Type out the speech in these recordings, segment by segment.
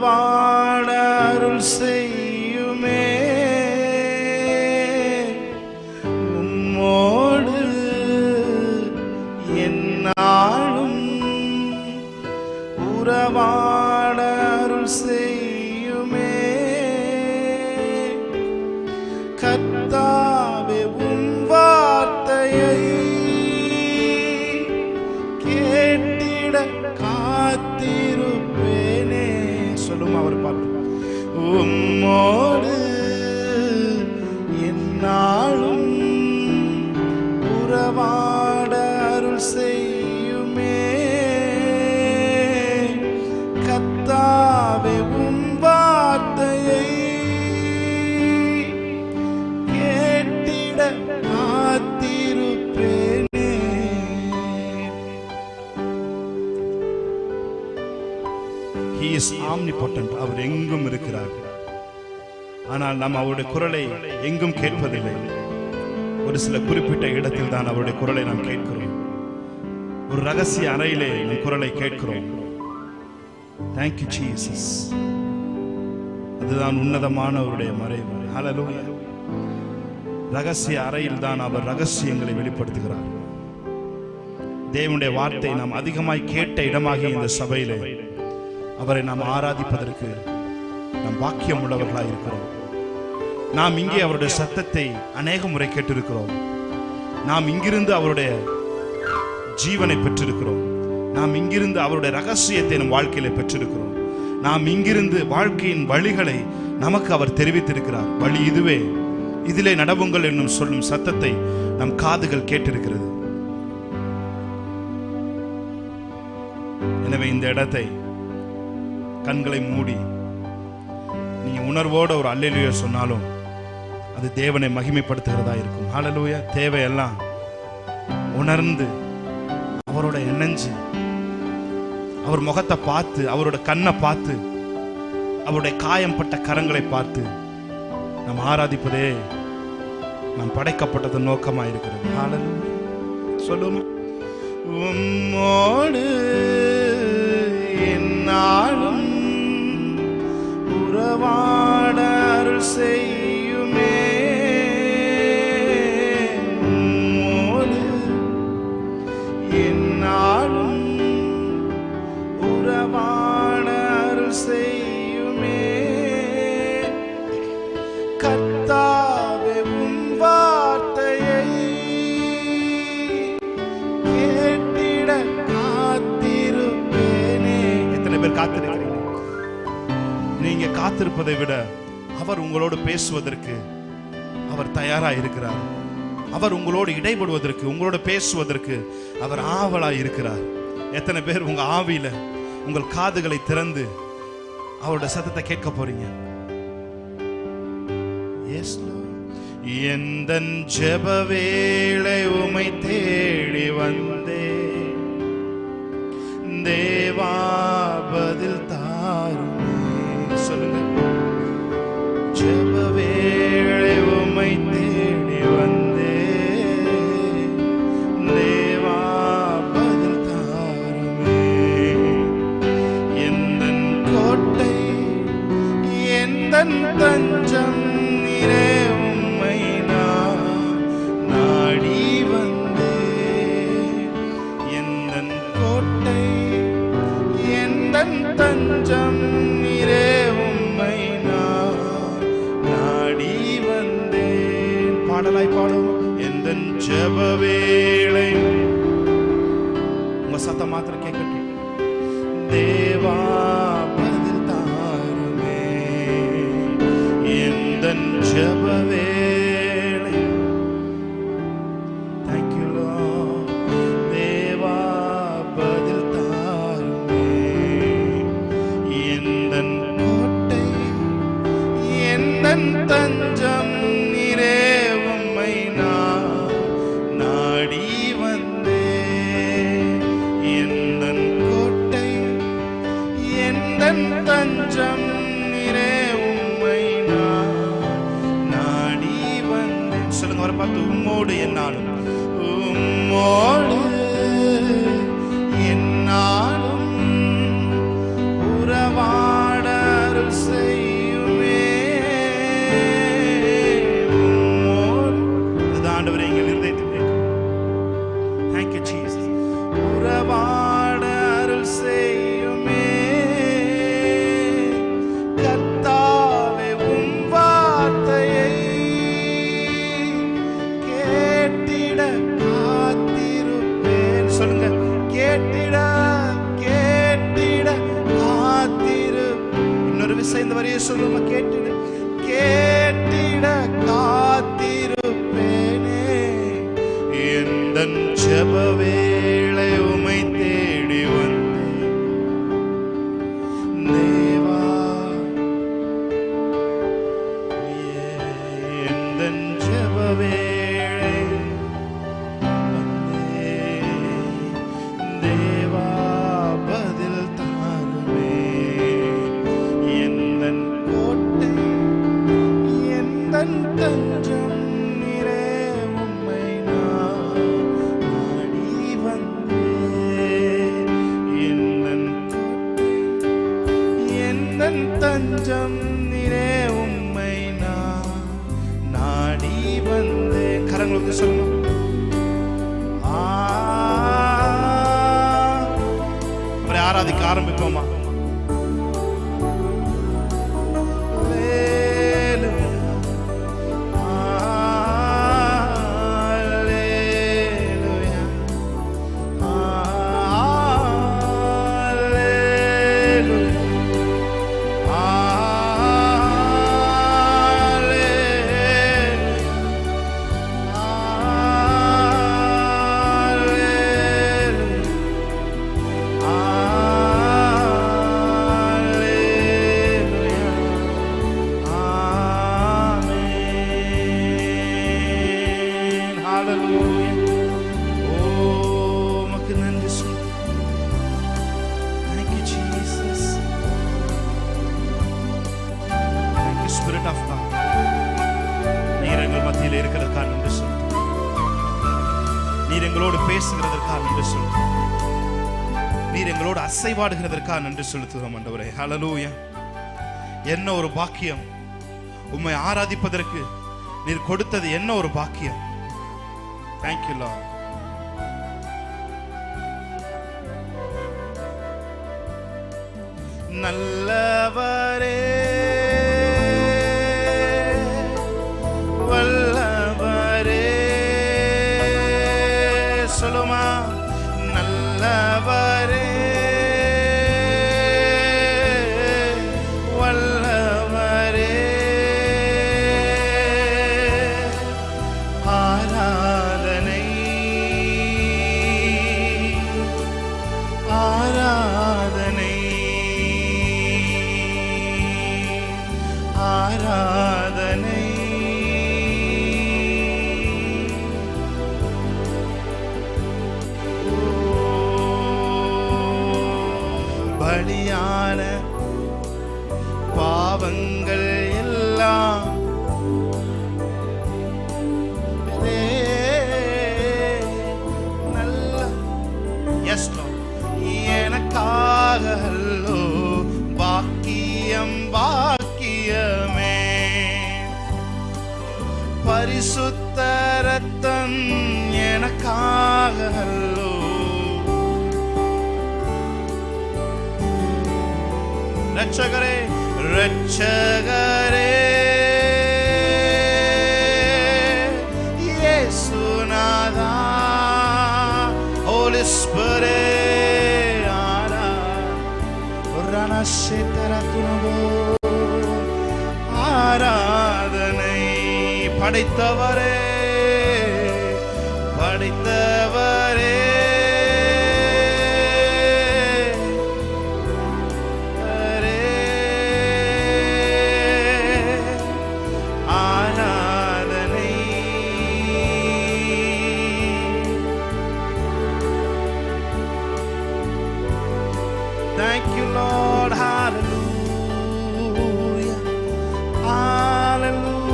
உறவாட அருள் செய்யுமே. உம்மோடு என்னாலும் உறவாட அருள் செய்யுமே. கர்த்தாவே உம் வார்த்தையை கேட்டிட காத்திருப்பேனே. சொல்லும் அவர் பாட்டு. உம்மோடு என்னாலும் உறவாட அருள் செய்யுமே. கர்த்தாவே உம் வார்த்தையை கேட்டிட காத்திருப்பேனே. He is omnipotent. அவர் எங்கும் இருக்கிறார். ஆனால் நாம் அவருடைய குரலை எங்கும் கேட்பதில்லை. ஒரு சில குறிப்பிட்ட இடத்தில் தான் அவருடைய குரலை நாம் கேட்கிறோம். ஒரு ரகசிய அறையிலே நம் குரலை கேட்கிறோம். Thank you Jesus. அதுதான் உன்னதமான அவருடைய மறைவு. ஹல்லேலூயா. ரகசிய அறையில் தான் அவர் ரகசியங்களை வெளிப்படுத்துகிறார். தேவனுடைய வார்த்தை நாம் அதிகமாய் கேட்ட இடமாகிய இந்த சபையிலே அவரை நாம் ஆராதிப்பதற்கு நாம் பாக்கியம் உள்ளவர்களாக இருக்கிறோம். நாம் இங்கே அவருடைய சத்தத்தை அநேக முறை கேட்டிருக்கிறோம். நாம் இங்கிருந்து அவருடைய ஜீவனை பெற்றிருக்கிறோம். நாம் இங்கிருந்து அவருடைய ரகசியத்தை நம் வாழ்க்கையில பெற்றிருக்கிறோம். நாம் இங்கிருந்து வாழ்க்கையின் வழிகளை நமக்கு அவர் தெரிவித்திருக்கிறார். வழி இதுவே, இதிலே நடவுங்கள் என்னும் சொல்லும் சத்தத்தை நம் காதுகள் கேட்டிருக்கிறது. எனவே இந்த இடத்தை கண்களை மூடி நீங்க உணர்வோட ஒரு அல்லேலூயா சொன்னாலும் அது தேவனை மகிமைப்படுத்துகிறதா இருக்கும். ஹல்லேலூயா. தேவையெல்லாம் உணர்ந்து அவரோட இணைஞ்சு அவர் முகத்தை பார்த்து, அவரோட கண்ணை பார்த்து, அவருடைய காயம்பட்ட கரங்களை பார்த்து நாம் ஆராதிப்பதே நாம் படைக்கப்பட்டது நோக்கமாக இருக்கிறது. ஹல்லேலூயா. சொல்லுங்க. உம்மோடு என்னாலும் உறவாட அருள் செய்யுமே. உம்மோடு என்னாலும் உறவாட அருள் செய்யுமே. கர்த்தாவே உம் வார்த்தையை கேட்டிட காத்திருப்பேனே. எத்தனை பேர் காத்திருக்கிறீங்க? நீங்க காத்திருப்பதை விட அவர் உங்களோடு பேசுவதற்கு அவர் தயாரா இருக்கிறார். அவர் உங்களோடு இடைபடுவதற்கு, உங்களோடு பேசுவதற்கு அவர் ஆவலா இருக்கிறார். எத்தனை பேர் உங்க ஆவியில உங்கள் காதுகளை திறந்து அவருடைய சத்தத்தை கேட்க போறீங்க? எந்தன் ஜெப வேளை உமை தேடி வந்தே, தேவா பதில் தாருமே. சொல்லுங்க. ஜெப வேளை உமை தேடி வந்தே, தேவா பதில் தாருமே. எந்தன் கோட்டை எந்தன் தஞ்சம் நீரே, உம்மை நான் நாடி வந்தே. எந்தன் கோட்டை எந்தன் தஞ்சம் நீரே, உம்மை நான் நாடி வந்தேன். பாடலாய் பாடும். எந்தன் ஜெப வேளை உங்க சத்தம் மாத்திரம் கேட்கட்டும். தேவா பதில் தாருமே. எந்தன் ஜெப வேளை. Thank you Lord. தேவா பதில் தாருமே. எந்தன் கோட்டை எந்தன் தஞ்சம் நீரே, உம்மை நான் நாடி வந்தேன். எந்தன் கோட்டை எந்தன் தஞ்சம் நீரே, உம்மை நான் நாடி வந்தேன். சொல்லுங்க. அவரை பார்த்து. உம்மோடு என்னாலும், உம்மோடு என்னாலும் உறவாட வரைய சொல்லுமா, கேட்டிட கேட்டிட காத்திருப்பேனே, எந்தன் ஜெப வேளை உம்மை தேடி வந்தேன் தேவா, எந்தன் ஜெப வேளை வந்தேன் தேவா, பதில் தாருமே, எந்தன் கோட்டை எந்தன் தஞ்சம் நீரே, உம்மை நான் நாடி வந்தேன், எந்தன் கோட்டை எந்தன் தஞ்சம் நீரே, உம்மை நான் நாடி வந்தேன். கரங்களுக்கு சொல்லணும். அவரை ஆராதிக்க ஆரம்பிப்போமா? நீர் எங்களோடு பேசுகிறதற்காக நன்றி செலுத்துகிறோம். நீர் எங்களோடு அசைவாடுகிறதற்காக நன்றி செலுத்துகிறோம் ஆண்டவரே. ஹல்லேலூயா. என்ன ஒரு பாக்கியம்! உம்மை ஆராதிப்பதற்கு நீர் கொடுத்தது என்ன ஒரு பாக்கியம்! Thank you Lord. நல்லவரே வல்லவரே, சொல்லுமா, நல்லவரே வல்லவரே, ஆராதனை ஆராதனை ஆராதனை, பலியான பாவங்கள் எல்லாம் நல்ல எனக்காக அல்லோ, பாக்கியம் பாக்கியமே, பரிசுத்த ரத்தம் எனக்காக அல்லோ, ரட்சகரே ரட்சகரே இயேசுநாதா, Holy Spirit, ஆராதனை, படைத்தவரே படைத்தவரே, ஆராதனை, thank you Lord, hallelujah, hallelujah.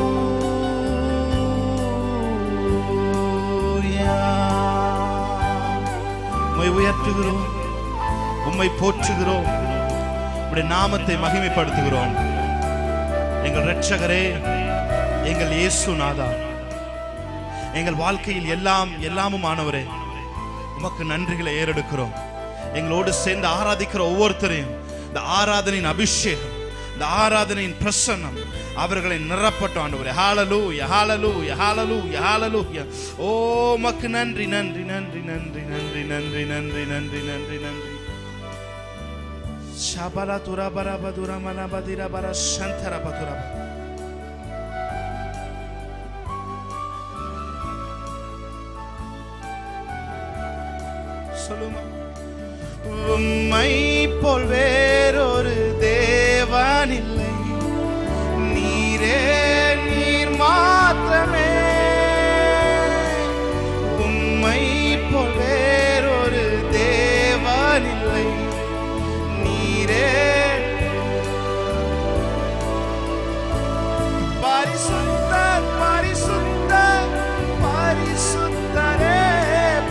உம்மை உயர்த்துகிறோம், உம்மை போற்றுகிறோம், உம்முடைய நாமத்தை மகிமைப்படுத்துகிறோம். எங்கள் இரட்சகரே, எங்கள் இயேசுநாதா, எங்கள் வாழ்க்கையில் எல்லாமும் ஆனவரே, உமக்கு நன்றிகளை ஏறெடுக்கிறோம். எங்களோடு சேர்ந்து ஆராதிக்கிற ஒவ்வொருத்தரையும் இந்த ஆராதனையின் அபிஷேகம், இந்த ஆராதனையின் பிரசன்னம் அவர்களை நிரப்பட்டும் ஆண்டவரே. ஹல்லேலூயா, ஹல்லேலூயா, ஹல்லேலூயா, ஹல்லேலூயா. ஓ உமக்கு நன்றி நன்றி நன்றி நன்றி நன்றி நன்றி நன்றி நன்றி நன்றி நன்றி. Shabala turabara badura manabadira bara shantara badura. சொல்லுமா. உம்மை போல் வேறொரு தேவன் இல்லை, நீரே நீர் மாத்திரமே. உம்மை போல் வேறொரு தேவன் இல்லை, நீரே பரிசுத்தர் பரிசுத்தர் பரிசுத்தரே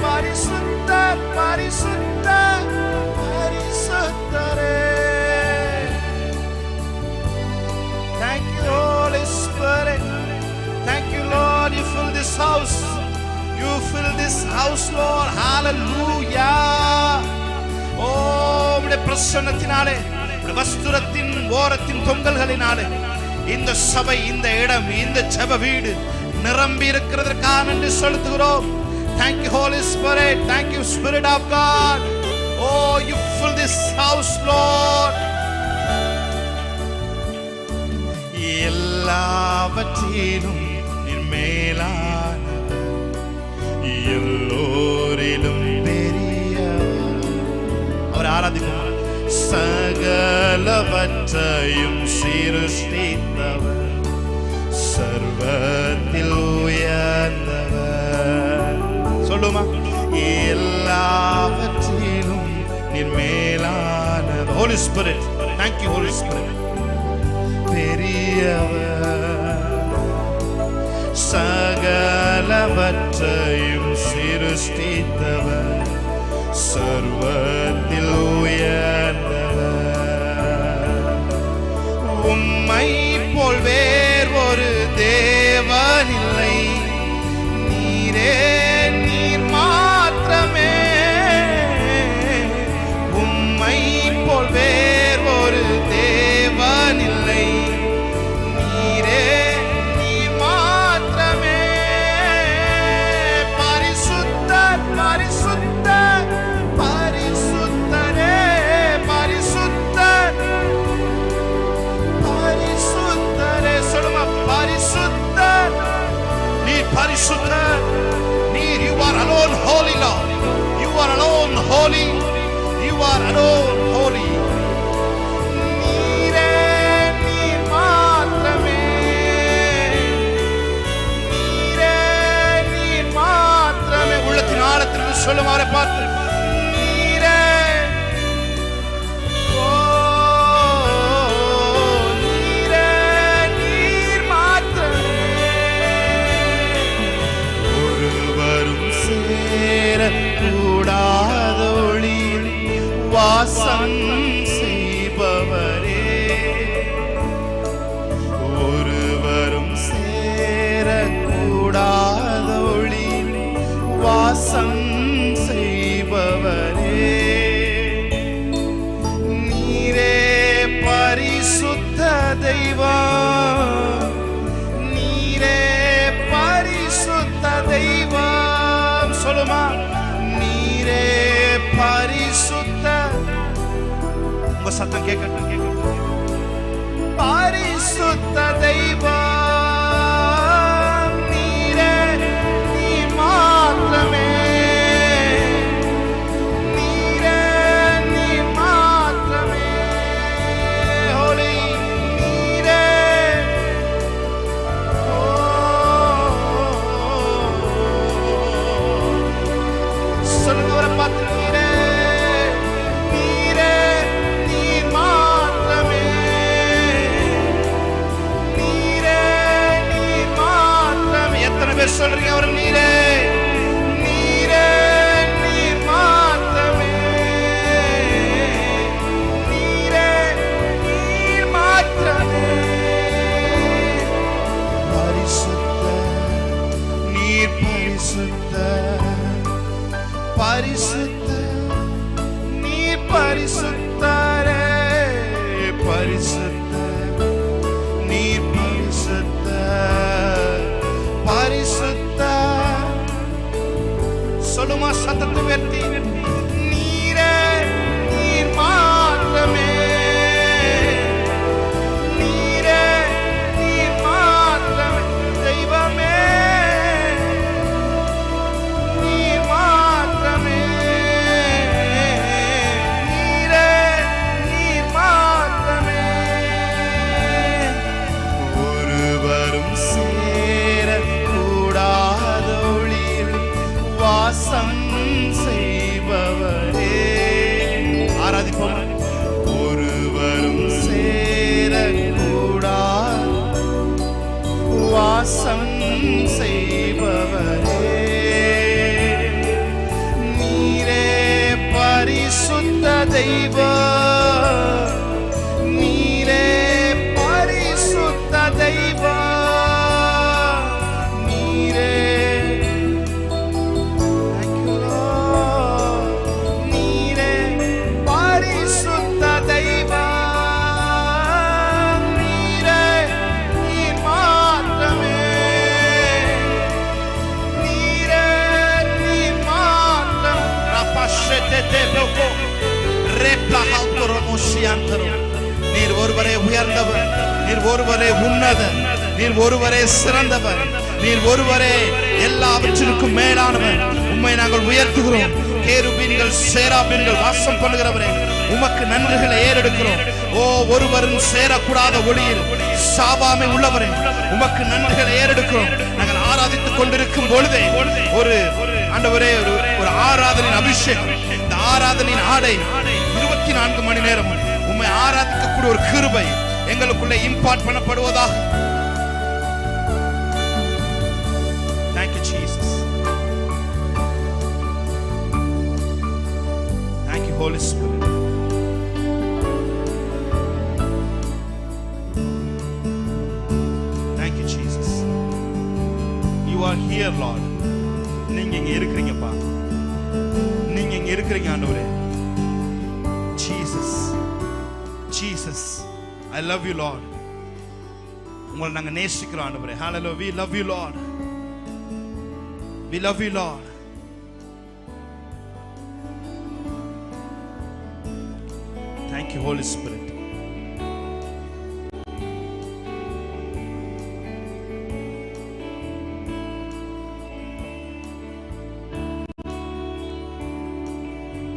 பரிசுத்தர் பரிசுத்தர் பரிசுத்தரே. Thank you Holy Spirit, thank you Lord, you fill this house, you fill this house Lord, hallelujah. உம்முடைய பிரசன்னத்தினாலே, உம்முடைய வஸ்திரத்தின் ஓரத்தின் தொங்கல்களினாலே இந்த சபை, இந்த இடம், இந்த ஜெப வீடு நிரம்பி இருக்கிறதற்காக நன்றி செலுத்துகிறோம். Thank you Holy Spirit, thank you Spirit of God. Oh, you fill this house Lord. எல்லாவற்றிலும் நீர் மேலானவர், எல்லோரிலும் பெரியவர். அவர் ஆராதிக்கும். சகலவற்றையும் சிருஷ்டித்தவர், சர்வத்தில் உயர்ந்தவர். சொல்லுமா. எல்லாவற்றிலும் நீர் மேலானவர். Holy Spirit, thank you Holy Spirit. பெரியவர், சகலவற்றையும் சிருஷ்டித்தவர், சர்வத்தில் உயர்ந்தவர். உம்மை போல் வேறு ஒரு தேவன் இல்லை, நீரே நீர் மாத்திரமே. உம்மை போல் வேறு ஒரு தேவன் இல்லை, நீரே நீர் மாத்திரமே. பரிசுத்தர் பரிசுத்தர் பரிசுத்தரே பரிசுத்தர் பரிசுத்தரே. சொல்லுமா. பரிசுத்தர், நீர் பரிசுத்தர், நீர். You are alone holy Lord, you are alone holy, you are alone holy. நீரே நீர் மாத்திரமே, நீரே நீர் மாத்திரமே. உள்ளத்தின் ஆழத்திலிருந்து சொல்லும் அவரை பார்த்து, நீரே. ஓ நீரே நீர் மாத்திரமே. ஒருவரும் சேரக்கூடாத ஒளியில் வாசம் செய்பவரே, ஒருவரும் சேரக்கூடாத ஒளியில் வாசம் செய்பவரே. நீரே பரிசுத்த தெய்வம், நீரே பரிசுத்த தெய்வம். சொல்லுமா. நீரே பரிசுத்த. உங்க சத்தம் கேட்கட்டும், கேட்கட்டும். பரிசுத்த தெய்வம், நீரே நீர் மாத்திரமே, நீரே நீர் மாத்திரமே. Holy, நீரே. சொல்லுங்க அவரை பார்த்து, நீரே நீரே நீர் மாத்திரமே, நீரே நீர் மாத்திரமே. எத்தனை பேர் சொல்றீங்க அவர் நீரே நீரே நீர் மாத்திரமே, நீரே நீர் மாத்திரமே. பரிசுத்த, நீர் பரிசுத்த பரிசுத்த, நீர் பரிசுத்தரே பரிசுத்த, நீர் பரிசுத்த பரிசுத்த. சொல்லுமா சத்தத்தை உயர்த்தி, நீரே நீர் மாத்திரமே, ஆராதிப்போம். ஒருவரும் சேரக்கூடா வாசம் செய்பவரே, நீரே பரிசுத்த தெய்வம், நீரே பரிசுத்த தெய்வம், நீரே நீரே பரிசுத்த தெய்வம், நீரே நீர் மாற்றமே, நீரே நீர் மாற்றம். நீர் ஒருவரே உயர்ந்தவர், நீர் ஒருவரே உன்னதர், நீர் ஒருவரே சிறந்தவர், நீர் ஒருவரே எல்லாவற்றிற்கும் மேலானவர். உம்மை நாங்கள் உயர்த்துகிறோம். கேருபீன்கள் சேராபீன்கள் வாசம் பண்ணுகிறவரே, உமக்கு நன்றிகளை ஏறெடுக்கிறோம். ஓ, ஒருவரும் சேரக்கூடாத ஒளியில் சாபாமை உள்ளவரே, உமக்கு நன்றிகளை ஏறெடுக்கிறோம். நாங்கள் ஆராதித்துக் கொண்டிருக்கும் பொழுதே ஒரு ஆண்டவரே ஒரு ஆராதனின் அபிஷேகம், இந்த ஆராதனின் ஆடை 24 மணி நேரம் உம்மை ஆராதிக்கக்கூடிய ஒரு கிருபை எங்களுக்குள்ளே impart பண்ணப்படுவதாக. Thank you Jesus. Thank you Holy Spirit. Thank you Jesus. You are here Lord. நீங்க இங்க இருக்கிறீங்கப்பா, நீங்க இங்க இருக்கிறீங்க ஆண்டவரே. Jesus Jesus, I love you Lord. உங்களை நாங்க நேசிக்கிறோம் ஆண்டவரே. Hallelujah. We love you Lord. We love you Lord. Thank you Holy Spirit.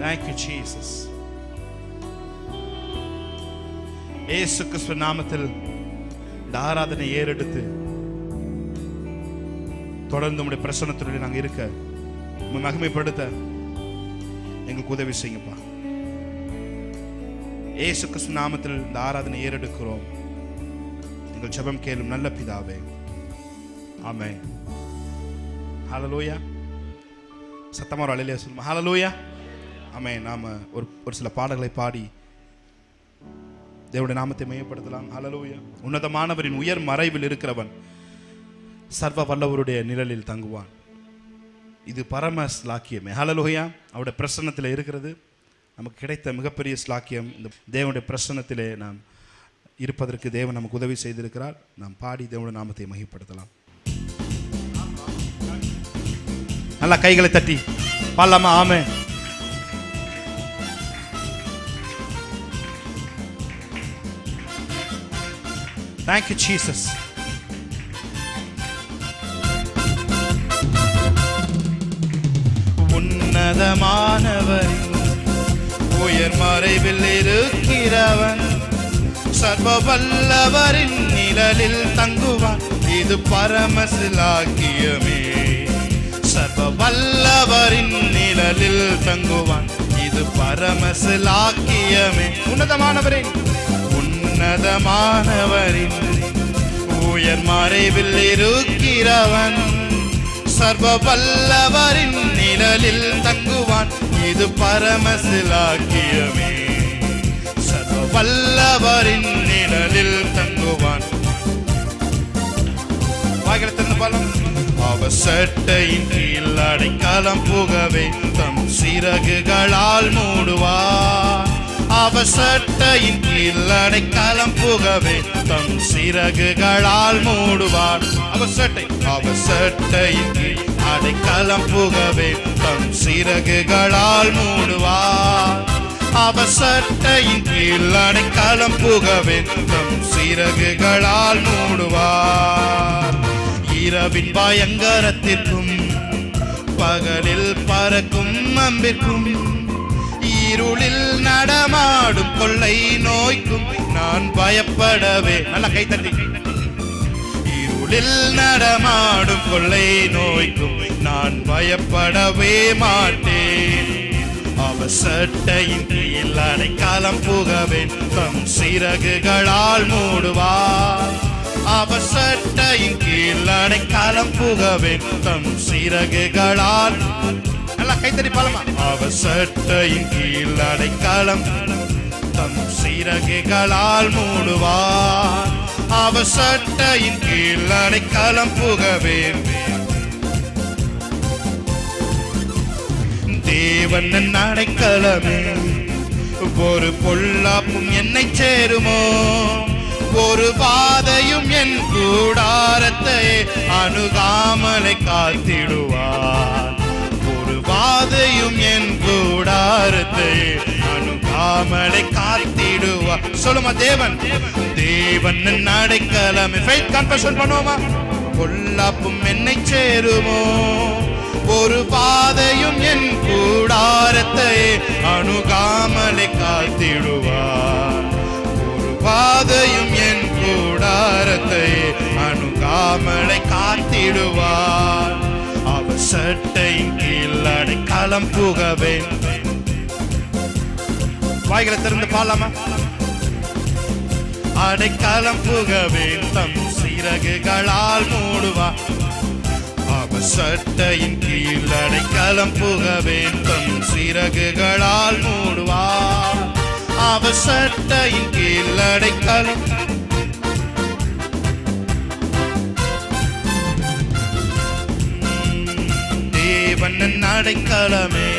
Thank you Jesus. இயேசு கிறிஸ்து நாமத்தில் இந்த ஆராதனை ஏறெடுத்து தொடர்ந்து உம்முடைய பிரசன்னத்துடன் நாங்கள் இருக்க, உம்மை மகிமைப்படுத்த எங்களுக்கு உதவி செய்யுங்கப்பா. இயேசு கிறிஸ்து நாமத்தில் இந்த ஆராதனை ஏறெடுக்கிறோம். எங்கள் ஜெபம் கேளும் நல்ல பிதாவே, ஆமென். ஹல்லேலூயா. சத்தமா ஒரு அல்லேலூயா சொல்லுங்க. ஹல்லேலூயா. ஆமென். நாம ஒரு சில பாடல்களை பாடி தேவனுடைய நாமத்தை மையப்படுத்தலாம். ஹல்லேலூயா. உன்னதமானவரின் உயர் மறைவில் இருக்கிறவன் சர்வ வல்லவருடைய நிழலில் தங்குவான். இது பரம ஸ்லாக்கியமே. ஹல்லேலூயா. அவருடைய பிரசன்னத்தில் இருக்கிறது நமக்கு கிடைத்த மிகப்பெரிய ஸ்லாக்கியம். இந்த தேவனுடைய பிரசன்னத்திலே நாம் இருப்பதற்கு தேவன் நமக்கு உதவி செய்திருக்கிறார். நாம் பாடி தேவனுடைய நாமத்தை மையப்படுத்தலாம். நல்லா கைகளை தட்டி பாடலாமா? ஆமென். Thank you Jesus. உன்னதமானவரின் உயர் மறைவில் இருக்கிறவன் சர்வ வல்லவரின் நிழலில் தங்குவான். இது பரமசிலாக்கியமே. சர்வ வல்லவரின் நிழலில் தங்குவான். இது பரமசிலாக்கியமே. உன்னதமானவரின் உயர் மறைவில் இருக்கிறவன் சர்வ வல்லவரின் நிழலில் தங்குவான். இது பரமசிலாக்கியமே. சர்வ வல்லவரின் நிழலில் தங்குவான். வாய்களத்தின் பலம். அவர் சட்டையின் கீழ் அடைக்கலம் புகவே தம் சிறகுகளால் மூடுவார். அவர் சட்டையின் கீழ் அடைக்கலம் புகவே தம் சிறகுகளால் மூடுவார். அவர் சட்டையின் கீழ் அடைக்கலம் புகவே தம் சிறகுகளால் மூடுவார். அவர் சட்டையின் கீழ் அடைக்கலம் புகவே தம் சிறகுகளால் மூடுவார். இரவின் பயங்கரத்திற்கும் பகலில் பறக்கும் அம்பிற்கும் இருளில் நடமாடும் கொள்ளை நோய்க்கும் நான் பயப்படவே. நல்ல கைத்தட்டி. இருளில் நடமாடும் கொள்ளை நோய்க்கும் நான் பயப்படவே மாட்டேன். அவர் சட்டையின் கீழ் அடைக்கலம் புகவேன், தம் சிறகுகளால் மூடுவார். அவர் சட்டையின் கீழ் அடைக்கலம் புகவேன், தம் சிறகுகளால். நல்லா கைத்தறி பாலமா. அவர் சட்டையின் கீழ் அடைக்கலம், தம் சிறகுகளால் மூடுவார். அவர் சட்டையின் கீழ் அடைக்கலம் புகவேன். தேவன் அடைக்கலமே, ஒரு பொல்லாப்பும் என்னை சேருமோ, ஒரு பாதையும் என் கூடாரத்தை அணுகாமலை காத்திடுவார். ஒரு பாதையும் என் கூடாரத்தை அணுகாமலை காத்திடுவார். சொல்லுமா, தேவன் தேவன் அடைக்கலமே. ஃபெய்த் கன்ஃபெஷன் பண்ணுவோமா? பொல்லாப்பும் என்னை சேருமோ, ஒரு பாதையும் என் கூடாரத்தை அணுகாமலை காத்திடுவார். ஒரு பாதையும் என் கூடாரத்தை அணுகாமலை காத்திடுவார். அவர் சட்டையின் கீழ் அடைக்கலம் புகவேன். வாய்களை திறந்து பாடலாமா? அடைக்கலம் புகவேன், தம் சிறகுகளால் மூடுவார். அவர் சட்டையின் கீழ் அடைக்கலம் புகவேன், தம் சிறகுகளால் மூடுவார். அவர் சட்டையின் கீழ் அடைக்கலம். தேவன் அடைக்கலமே,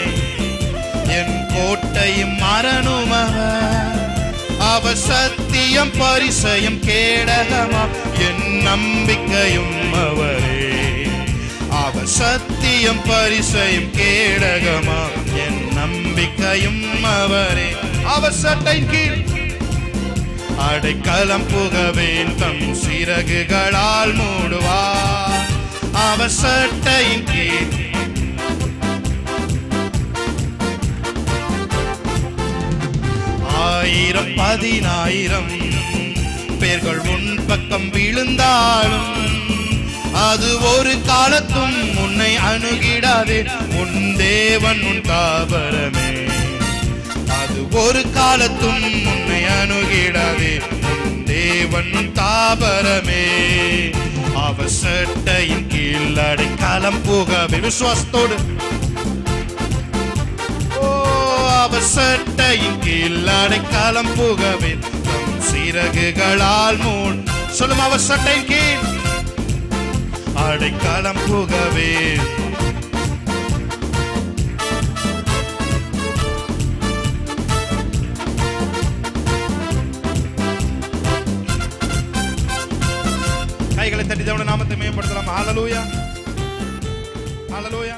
என் கோட்டையும் மரணுமவர். அவர் சத்தியம் பரிசயம் கேடகமா, என் நம்பிக்கையும் அவரே. அவர் சத்தியம் பரிசயம் கேடகமா, என் நம்பிக்கையும் அவரே. அவர் சட்டையின் கீழ் அடைக்கலம் புகவேன், தம் சிறகுகளால் மூடுவார். அவர் சட்டையின் கீழ். ஆயிரம் 10,000 பேர்கள் உன் பக்கம் விழுந்தாலும் அது ஒரு காலத்தும் உன்னை அணுகிடாதே. உன் தேவன் உன் தாபரமே, அது ஒரு காலத்தும் உன்னை அணுகிடாதே. உன் தேவன் உன் தாபரமே. அவர் சட்டையின் கீழ் அடைக்கலம் புகவே. விசுவாசத்தோடு அவர் சட்டையின் கீழ் அடைக்கலம் புகவே, தம் சிறகுகளால் மூடு. சொல்லும், அவர் சட்டையின் கீழ் அடைக்கலம் புகவே. கைகளை தட்டி தேவனுடைய நாமத்தை மேம்படுத்தலாம். ஹல்லேலூயா, ஹல்லேலூயா.